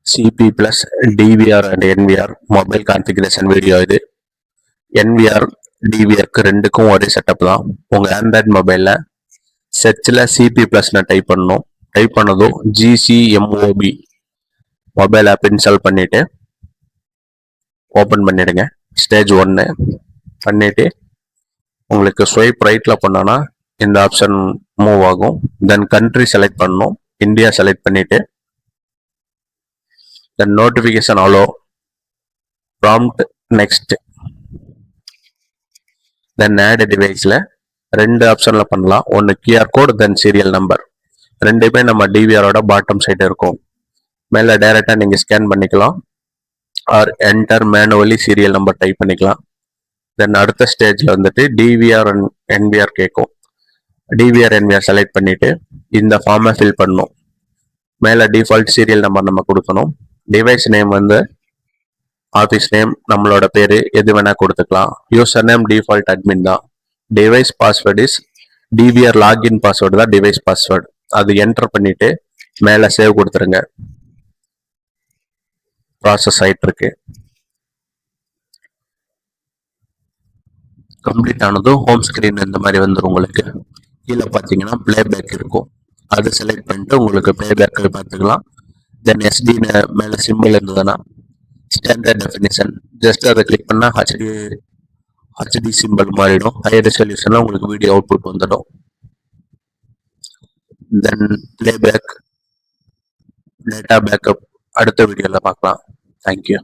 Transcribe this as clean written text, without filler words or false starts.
CP plus DVR and NVR mobile configuration video இது. NVR DVRக்கு ரெண்டுக்கும் ஒரே செட்டப் தான். உங்கள் ஆண்ட்ராய்ட் மொபைலில் செர்ச்சில் CP ப்ளஸ்னு டைப் பண்ணணும். டைப் பண்ணதும் GCMOB மொபைல் ஆப் இன்ஸ்டால் பண்ணிவிட்டு ஓப்பன் பண்ணிவிடுங்க. ஸ்டேஜ் 1 பண்ணிவிட்டு உங்களுக்கு ஸ்வைப் ரைட்டில் பண்ணோன்னா இந்த ஆப்ஷன் மூவ் ஆகும். தென் கண்ட்ரி செலக்ட் பண்ணணும். இந்தியா செலக்ட் பண்ணிவிட்டு then notification allow prompt next then add டிவைஸில் ரெண்டு ஆப்ஷனில் பண்ணலாம். ஒன்று QR code then serial number. ரெண்டுமே நம்ம டிவிஆரோட பாட்டம் சைடு இருக்கும். மேலே டைரெக்டாக நீங்கள் ஸ்கேன் பண்ணிக்கலாம் or enter manually serial number type பண்ணிக்கலாம். தென் அடுத்த ஸ்டேஜில் வந்துட்டு டிவிஆர் அண்ட் NVR கேட்கும். டிவிஆர் NVR செலக்ட் பண்ணிவிட்டு இந்த ஃபார்மை ஃபில் பண்ணணும். மேலே டிஃபால்ட் சீரியல் நம்பர் நம்ம கொடுக்கணும். டிவைஸ் நேம் வந்து ஆஃபீஸ் நேம், நம்மளோட பேர் எது வேணால் கொடுத்துக்கலாம். யூசர் நேம் டிஃபால்ட் அட்மின் தான். Device password is DVR login password தான் டிவைஸ் பாஸ்வேர்டு. அது என்டர் பண்ணிவிட்டு மேலே சேவ் கொடுத்துருங்க. ப்ராசஸ் ஆகிட்டு இருக்கு. கம்ப்ளீட் ஆனதும் ஹோம் ஸ்க்ரீன் இந்த மாதிரி வந்துடும். உங்களுக்கு கீழே பார்த்தீங்கன்னா பிளேபேக் இருக்கும். அது செலக்ட் பண்ணிட்டு உங்களுக்கு பிளேபேக் பார்த்துக்கலாம். தென் SD மேலே சிம்பிள் இருந்ததுன்னா ஸ்டாண்டர்ட் டெஃபினிஷன் ஜஸ்ட் அதை கிளிக் பண்ணால் HD சிம்பிள் மாறிடும். ஹை ரெசல்யூஷனில் உங்களுக்கு வீடியோ அவுட்புட் வந்துடும். தென் பிளேபேக் டேட்டா பேக்கப் அடுத்த வீடியோவில் பார்க்கலாம். தேங்க்யூ.